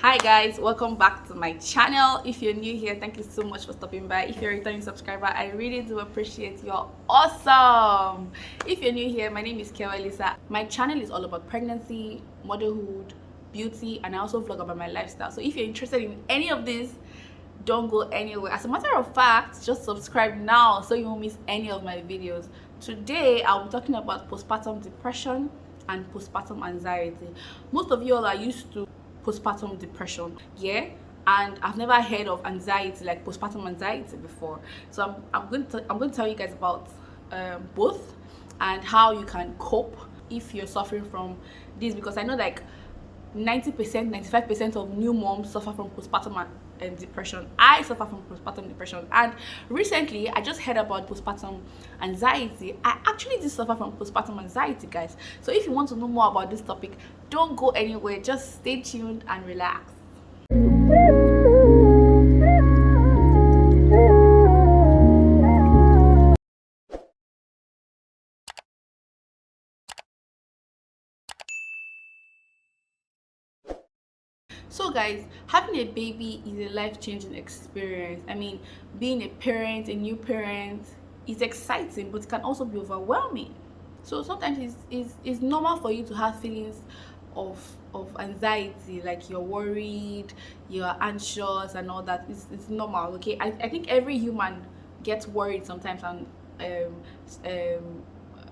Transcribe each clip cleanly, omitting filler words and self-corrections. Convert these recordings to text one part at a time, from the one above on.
Hi guys, welcome back to my channel. If you're new here, thank you so much for stopping by. If you're a returning subscriber, I really do appreciate you're awesome. If you're new here, my name is Lisa. My channel is all about pregnancy, motherhood, beauty, and I also vlog about my lifestyle. So if you're interested in any of this, don't go anywhere. As a matter of fact, just subscribe now so you won't miss any of my videos. Today I'll be talking about postpartum depression and postpartum anxiety. Most of you all are used to postpartum depression, yeah, and I've never heard of anxiety, like postpartum anxiety, before. So I'm going to tell you guys about both and how you can cope if you're suffering from this, because I know like 90%, 95% of new moms suffer from postpartum and depression. I suffer from postpartum depression, and recently I just heard about postpartum anxiety. I actually did suffer from postpartum anxiety, guys. So if you want to know more about this topic, don't go anywhere, just stay tuned and relax. So guys, having a baby is a life-changing experience. I mean, being a parent, a new parent, is exciting, but it can also be overwhelming. So sometimes it's normal for you to have feelings of anxiety, like you're worried, you're anxious and all that. It's normal, okay? I think every human gets worried sometimes and um, um,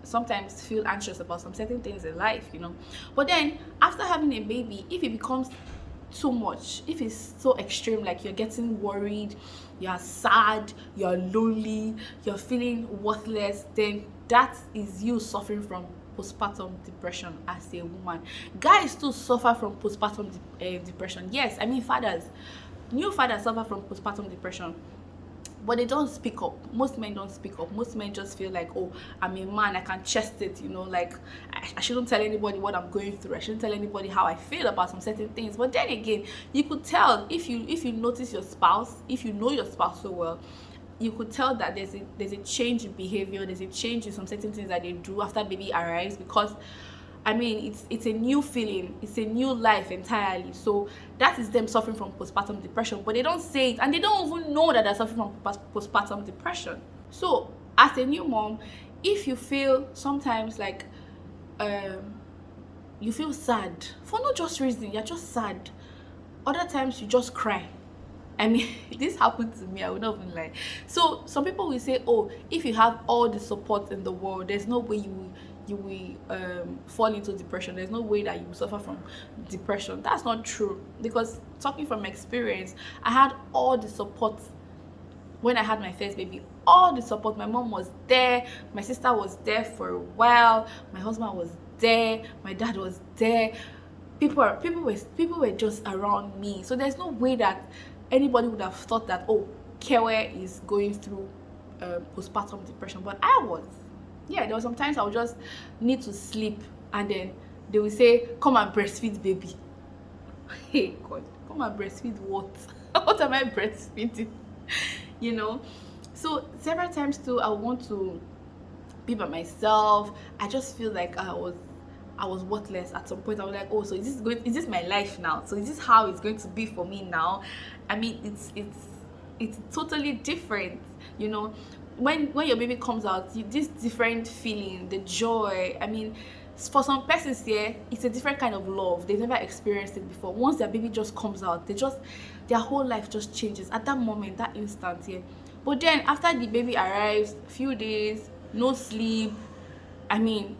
sometimes feel anxious about some certain things in life, you know. But then after having a baby, if it becomes too much, if it's so extreme, like you're getting worried, you're sad, you're lonely, you're feeling worthless, then that is you suffering from postpartum depression as a woman. Guys too suffer from postpartum depression. Yes, I mean fathers, new fathers suffer from postpartum depression, but they don't speak up. Most men don't speak up. Most men just feel like, oh, I'm a man, I can chest it, you know, like I shouldn't tell anybody what I'm going through. I shouldn't tell anybody how I feel about some certain things. But then again, you could tell if you notice your spouse, if you know your spouse so well, you could tell that there's a change in behavior, there's a change in some certain things that they do after baby arrives, because I mean, it's a new feeling, it's a new life entirely. So that is them suffering from postpartum depression, but they don't say it, and they don't even know that they're suffering from postpartum depression. So as a new mom, if you feel sometimes like um, you feel sad for no just reason, you're just sad. Other times you just cry. I mean, this happened to me, I would not even lie. So some people will say, oh, if you have all the support in the world, there's no way you will fall into depression. There's no way that you will suffer from depression. That's not true, because talking from experience, I had all the support when I had my first baby. All the support. My mom was there, my sister was there for a while, my husband was there, my dad was there. People were just around me. So there's no way that anybody would have thought that, oh, Kewe is going through postpartum depression. But I was. Yeah, there were some times I would just need to sleep, and then they will say, come and breastfeed baby. Hey God, come and breastfeed what? What am I breastfeeding? You know? So several times too, I want to be by myself. I just feel like I was worthless at some point. I was like, oh, so is this my life now? So is this how it's going to be for me now? I mean, it's totally different, you know. When your baby comes out, this different feeling, the joy. I mean, for some persons here, it's a different kind of love. They've never experienced it before. Once their baby just comes out, their whole life just changes at that moment, that instant here. But then after the baby arrives, few days, no sleep. I mean,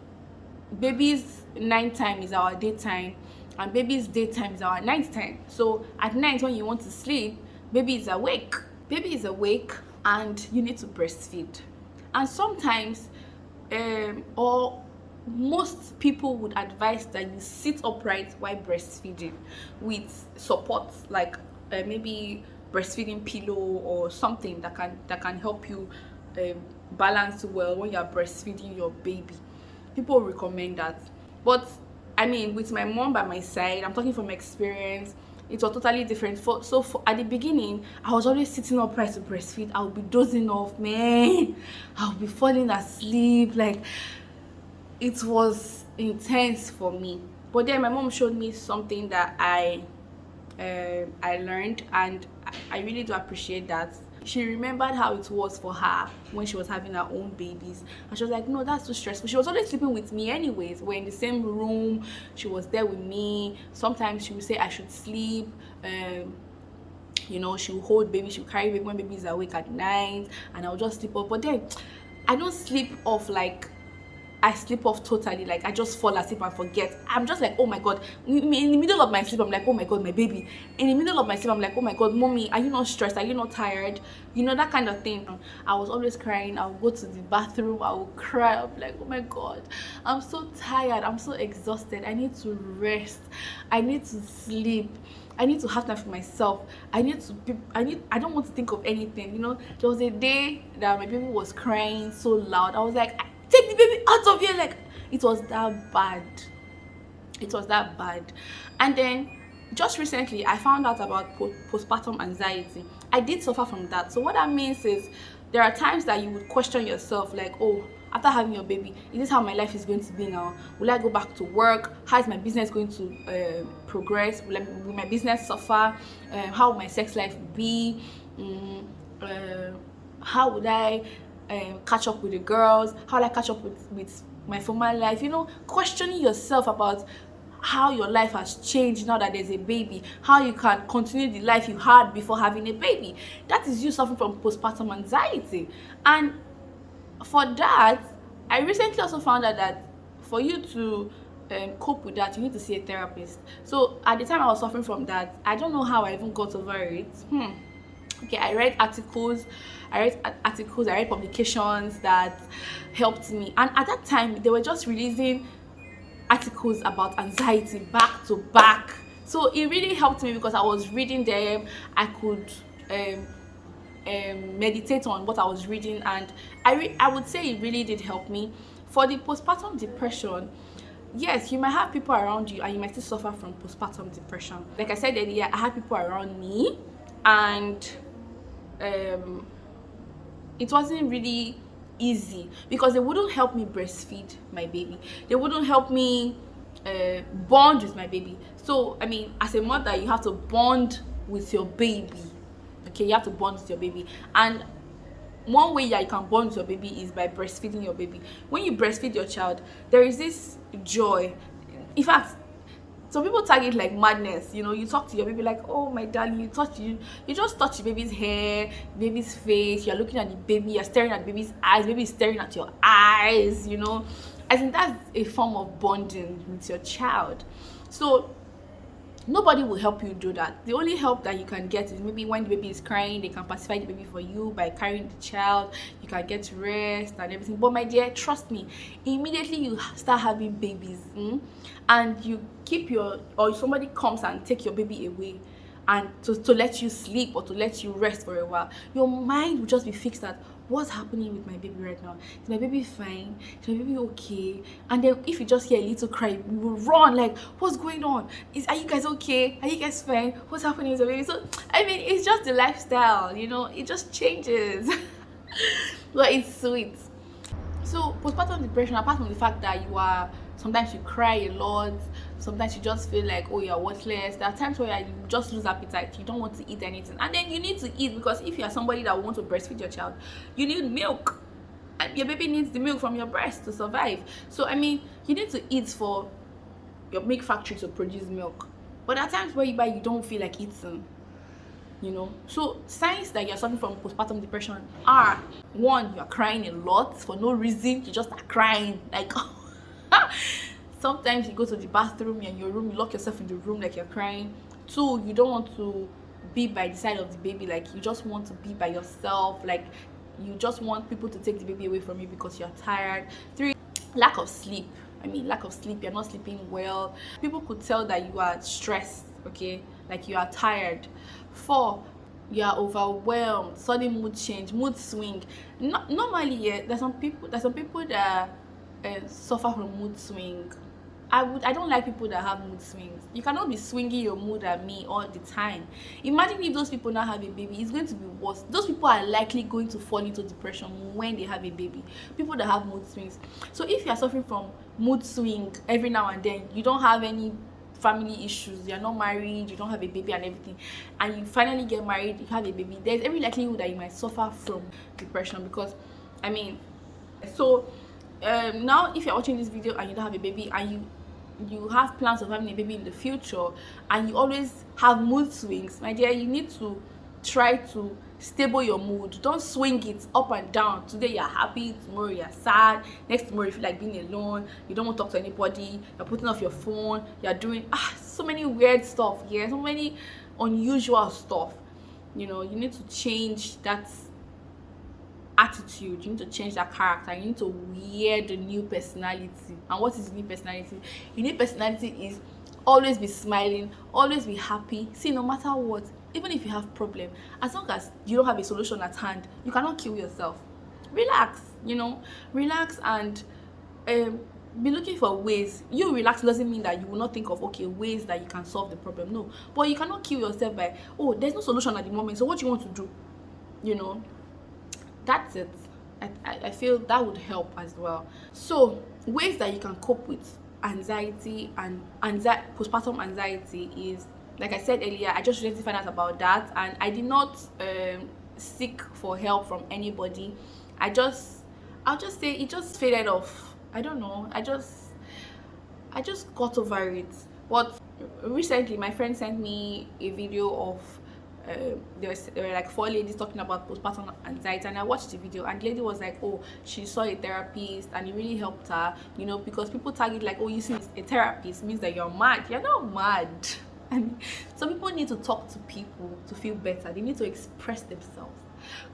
baby's nighttime is our daytime, and baby's daytime is our nighttime. So at night when you want to sleep, baby is awake. Baby is awake, and you need to breastfeed. And sometimes, or most people would advise that you sit upright while breastfeeding with support, like maybe breastfeeding pillow or something that can help you balance well when you're breastfeeding your baby. People recommend that. But I mean, with my mom by my side, I'm talking from experience, it was totally different. At the beginning, I was always sitting upright to breastfeed. I would be dozing off, man. I would be falling asleep. Like, it was intense for me. But then my mom showed me something that I I learned, and I really do appreciate that. She remembered how it was for her when she was having her own babies, and she was like, no, that's too stressful. She was always sleeping with me anyways. We're in the same room, she was there with me. Sometimes she would say I should sleep. She will hold baby, she will carry baby when baby is awake at night, and I'll just sleep off. But then I don't sleep off like I sleep off totally, like I just fall asleep and forget. I'm just like, oh my god. In the middle of my sleep, I'm like, oh my god, my baby. In the middle of my sleep, I'm like, oh my god, mommy, are you not stressed? Are you not tired? That kind of thing. I was always crying. I would go to the bathroom, I would cry. I'm like, oh my god, I'm so tired, I'm so exhausted. I need to rest. I need to sleep. I need to have time for myself. I don't want to think of anything. There was a day that my baby was crying so loud. I was like, take the baby out of here. Like, it was that bad. It was that bad. And then just recently I found out about postpartum anxiety. I did suffer from that. So what that means is there are times that you would question yourself, like, oh, after having your baby, is this how my life is going to be now? Will I go back to work? How is my business going to progress? Will my business suffer? How will my sex life be? How would I catch up with the girls? How will I catch up with my former life? Questioning yourself about how your life has changed now that there's a baby, how you can continue the life you had before having a baby. That is you suffering from postpartum anxiety. And for that, I recently also found out that for you to cope with that, you need to see a therapist. So at the time I was suffering from that, I don't know how I even got over it. Okay, I read articles, I read publications that helped me. And at that time, they were just releasing articles about anxiety back to back. So it really helped me because I was reading them. I could meditate on what I was reading, and I would say it really did help me. For the postpartum depression, yes, you might have people around you and you might still suffer from postpartum depression. Like I said earlier, I had people around me, and it wasn't really easy because they wouldn't help me breastfeed my baby. They wouldn't help me bond with my baby. So I mean, as a mother, you have to bond with your baby. Okay, you have to bond with your baby, and one way that you can bond with your baby is by breastfeeding your baby. When you breastfeed your child, there is this joy. In fact, some people tag it like madness. You talk to your baby like, oh my darling, you just touch the baby's hair, baby's face, you're looking at the baby, you're staring at the baby's eyes, baby is staring at your eyes. I think that's a form of bonding with your child. So nobody will help you do that. The only help that you can get is maybe when the baby is crying, they can pacify the baby for you by carrying the child. You can get rest and everything. But my dear, trust me, immediately you start having babies, and you keep or somebody comes and take your baby away, and to let you sleep or to let you rest for a while, your mind will just be fixed at what's happening with my baby right now. Is my baby fine? Is my baby okay? And then if you just hear a little cry, you will run like, what's going on? Are you guys okay? Are you guys fine? What's happening with the baby? So I mean, it's just the lifestyle, it just changes. But it's sweet. So postpartum depression, apart from the fact that sometimes you cry a lot, sometimes you just feel like, oh, you're worthless. There are times where you just lose appetite, you don't want to eat anything, and then you need to eat, because if you are somebody that wants to breastfeed your child, you need milk, and your baby needs the milk from your breast to survive. So I mean, you need to eat for your milk factory to produce milk, but there are times where you don't feel like eating. So signs that you're suffering from postpartum depression are: one, you're crying a lot for no reason. You just are crying like sometimes you go to the bathroom, you're in your room, you lock yourself in the room like you're crying. Two, you don't want to be by the side of the baby, like you just want to be by yourself, like you just want people to take the baby away from you because you're tired. Three, lack of sleep. You're not sleeping well. People could tell that you are stressed, okay, like you are tired. Four, you are overwhelmed, sudden mood change, mood swing. Normally, yeah, there's some people that suffer from mood swing. I don't like people that have mood swings. You cannot be swinging your mood at me all the time. Imagine if those people now have a baby, it's going to be worse. Those people are likely going to fall into depression when they have a baby. People that have mood swings. So if you are suffering from mood swing every now and then, you don't have any family issues, you're not married, you don't have a baby and everything, and you finally get married, you have a baby, there's every likelihood that you might suffer from depression. Because I mean, so now if you're watching this video and you don't have a baby, and you have plans of having a baby in the future, and you always have mood swings, my dear, you need to try to stable your mood. Don't swing it up and down. Today you're happy, tomorrow you're sad, next tomorrow you feel like being alone, you don't want to talk to anybody, you're putting off your phone, you're doing so many weird stuff, yeah, so many unusual stuff. You know, you need to change that attitude, you need to change that character, you need to wear the new personality. And what is the new personality? Your new personality is always be smiling, always be happy. See, no matter what, even if you have problem, as long as you don't have a solution at hand, you cannot kill yourself. Relax, you know, relax, and be looking for ways. You relax doesn't mean that you will not think of ways that you can solve the problem. No, but you cannot kill yourself by, oh, there's no solution at the moment, so what do you want to do? You know, that's it. I feel that would help as well. So ways that you can cope with anxiety and postpartum anxiety is, like I said earlier, I just recently found out about that, and I did not seek for help from anybody. I'll just say it just faded off. I don't know, I just got over it. But recently my friend sent me a video of there were like 4 ladies talking about postpartum anxiety, and I watched the video, and the lady was like, oh, she saw a therapist and it really helped her, you know, because people tag it like, oh, you see, a therapist means that you're mad. You're not mad. And some people need to talk to people to feel better. They need to express themselves,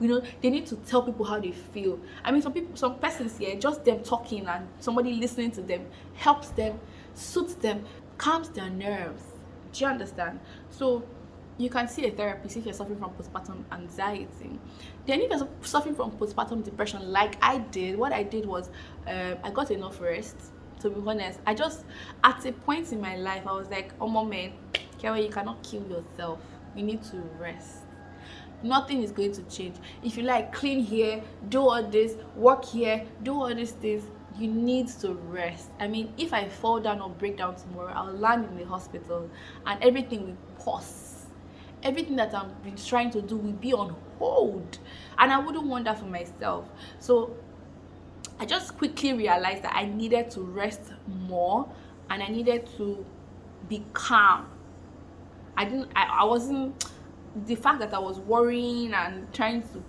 you know, they need to tell people how they feel. I mean, some persons here, just them talking and somebody listening to them helps them, soothes them, calms their nerves. Do you understand? So you can see a therapist if you're suffering from postpartum anxiety. Then if you're suffering from postpartum depression, like I did, what I did was I got enough rest. To be honest, I just, at a point in my life, I was like, oh moment, Kewa, you cannot kill yourself. You need to rest. Nothing is going to change. If you like, clean here, do all this, work here, do all these things, you need to rest. I mean, if I fall down or break down tomorrow, I'll land in the hospital and everything will pause. Everything that I've been trying to do will be on hold, and I wouldn't want that for myself. So I just quickly realized that I needed to rest more, and I needed to be calm. I wasn't, the fact that I was worrying and trying to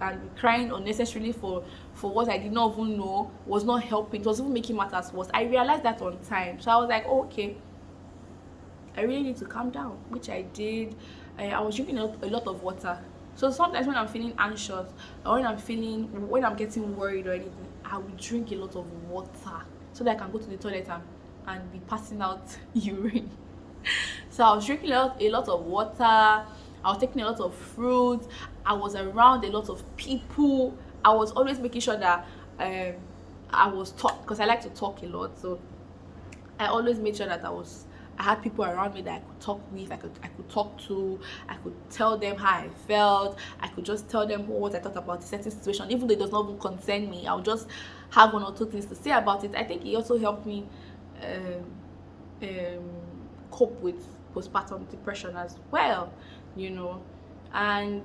and crying unnecessarily for what I did not even know was not helping. It was even making matters worse. I realized that on time, so I was like, oh, okay, I really need to calm down, which I did. I was drinking a lot of water. So sometimes when I'm feeling anxious, or when I'm getting worried or anything, I will drink a lot of water so that I can go to the toilet and be passing out urine. So I was drinking a lot of water. I was taking a lot of fruit. I was around a lot of people. I was always making sure that I was talk, because I like to talk a lot. So I always made sure that I had people around me that I could talk with, I could talk to, I could tell them how I felt, I could just tell them what I thought about a certain situation, even though it does not even concern me. I'll just have 1 or 2 things to say about it. I think it also helped me cope with postpartum depression as well, you know. And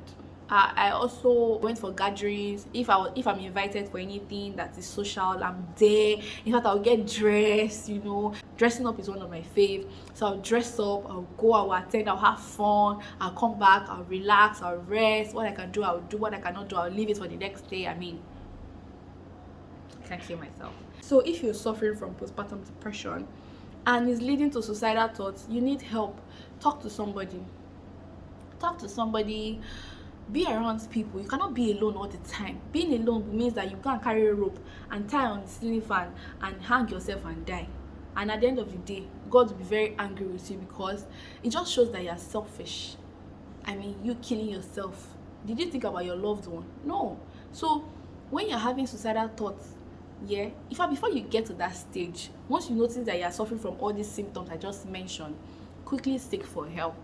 I also went for gatherings. If I'm invited for anything that is social, I'm there. In fact, I'll get dressed, you know. Dressing up is one of my fave. So I'll dress up, I'll go, I'll attend, I'll have fun, I'll come back, I'll relax, I'll rest. What I can do, I'll do. What I cannot do, I'll leave it for the next day. I mean, I can't kill myself. So if you're suffering from postpartum depression and it's leading to suicidal thoughts, you need help. Talk to somebody. Be around people. You cannot be alone all the time. Being alone means that you can carry a rope and tie on the ceiling fan and hang yourself and die. And at the end of the day, God will be very angry with you, because it just shows that you're selfish. I mean, you killing yourself. Did you think about your loved one? No. So when you're having suicidal thoughts, before you get to that stage, once you notice that you're suffering from all these symptoms I just mentioned, quickly seek for help.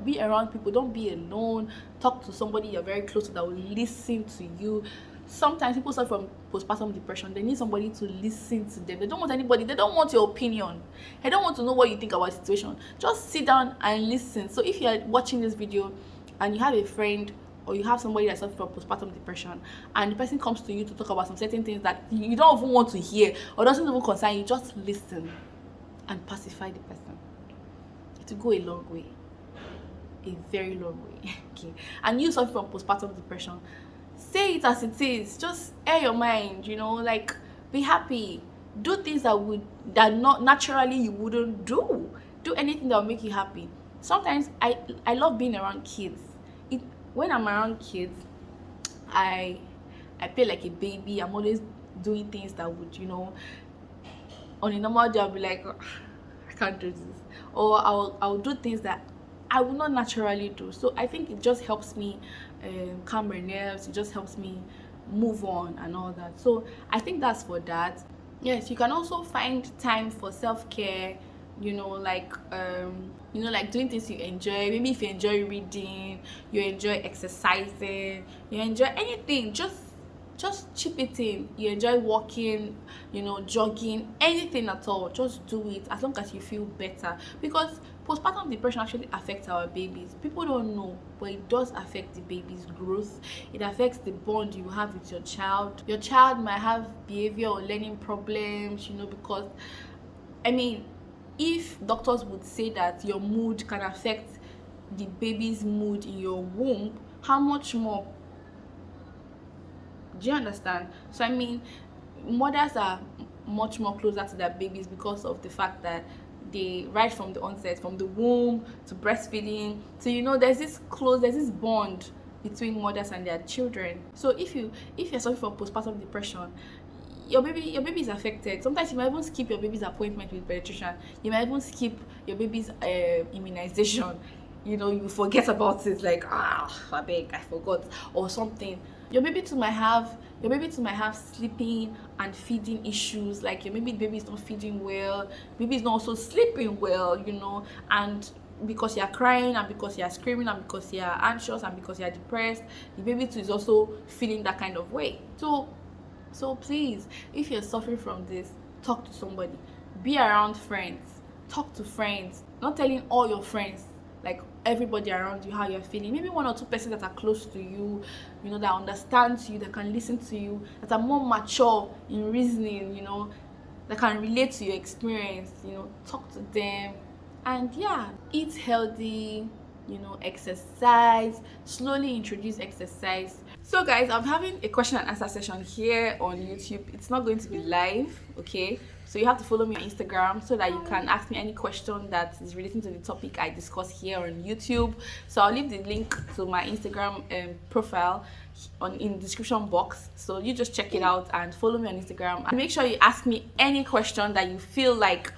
Be around people. Don't be alone. Talk to somebody you're very close to that will listen to you. sometimes people suffer from postpartum depression. They need somebody to listen to them. They don't want anybody. They don't want your opinion. They don't want to know what you think about the situation. Just sit down and listen. So if you are watching this video and you have a friend or you have somebody that suffers from postpartum depression and the person comes to you to talk about some certain things that you don't even want to hear or doesn't even concern you, just listen and pacify the person. It will go a long way. A very long way. Okay. And you suffer from postpartum depression, say it as it is. Just air your mind, like be happy. Do things that not naturally you wouldn't do. Do anything that will make you happy. Sometimes I love being around kids. When I'm around kids, I play like a baby. I'm always doing things that would, on a normal day I'll be like, "Oh, I can't do this," or I'll do things that I would not naturally do. So I think it just helps me calm my nerves. It just helps me move on and all that. So I think that's for that. Yes, you can also find time for self-care, like doing things you enjoy. Maybe if you enjoy reading, you enjoy exercising, you enjoy anything, just chip it in. You enjoy walking, jogging, anything at all, just do it as long as you feel better, because postpartum depression actually affects our babies. People don't know, but it does affect the baby's growth. It affects the bond you have with your child. Your child might have behavior or learning problems, because if doctors would say that your mood can affect the baby's mood in your womb, how much more? Do you understand? So mothers are much more closer to their babies because of the fact that they, right from the onset, from the womb to breastfeeding, so there's this bond between mothers and their children. So if you're suffering from postpartum depression, your baby is affected. Sometimes you might even skip your baby's appointment with pediatrician. You might even skip your baby's immunization. You forget about it, like, I beg, I forgot, or something. Your baby too might have sleeping and feeding issues. Like maybe the baby is not feeding well, baby is not also sleeping well, and because you're crying and because you're screaming and because you're anxious and because you're depressed, the baby too is also feeling that kind of way. So please, if you're suffering from this, talk to somebody. Be around friends. Talk to friends. Not telling all your friends, like everybody around you, how you're feeling. Maybe one or two persons that are close to you, that understand you, that can listen to you, that are more mature in reasoning, that can relate to your experience. Talk to them. And eat healthy, exercise. Slowly introduce exercise. So guys, I'm having a question and answer session here on YouTube. It's not going to be live, okay? So you have to follow me on Instagram so that you can ask me any question that is relating to the topic I discuss here on YouTube. So I'll leave the link to my Instagram profile in the description box. So you just check it out and follow me on Instagram. And make sure you ask me any question that you feel like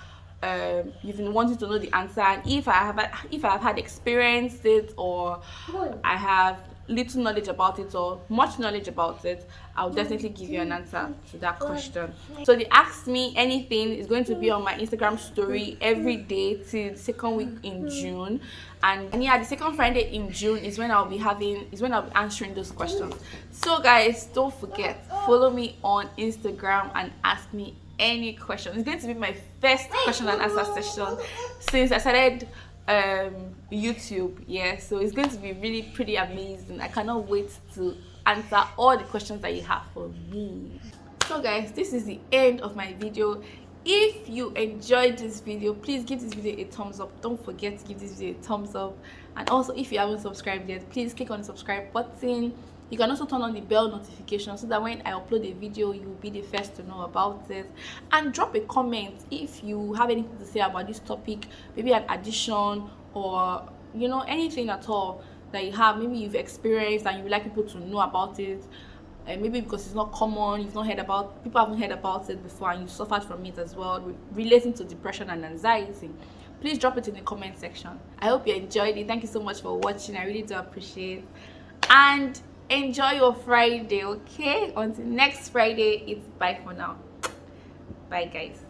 you've been wanting to know the answer. And if I have had experienced it, or I have little knowledge about it or much knowledge about it, I'll definitely give you an answer to that question. So the Ask Me Anything is going to be on my Instagram story every day till the second week in June. And the second Friday in June is when I'll be answering those questions. So guys, don't forget, follow me on Instagram and ask me any question. It's going to be my first question and answer session since I started YouTube. So it's going to be really pretty amazing. I cannot wait to answer all the questions that you have for me. So guys, this is the end of my video. If you enjoyed this video, please give this video a thumbs up. Don't forget to give this video a thumbs up. And also, if you haven't subscribed yet, please click on the subscribe button. You can also turn on the bell notification so that when I upload a video, you will be the first to know about it. And drop a comment if you have anything to say about this topic, maybe an addition or anything at all that you have, maybe you've experienced and you would like people to know about it. Maybe because it's not common, people haven't heard about it before, and you suffered from it as well, relating to depression and anxiety. Please drop it in the comment section. I hope you enjoyed it. Thank you so much for watching. I really do appreciate it. And enjoy your Friday, okay? Until next Friday, it's bye for now. Bye guys.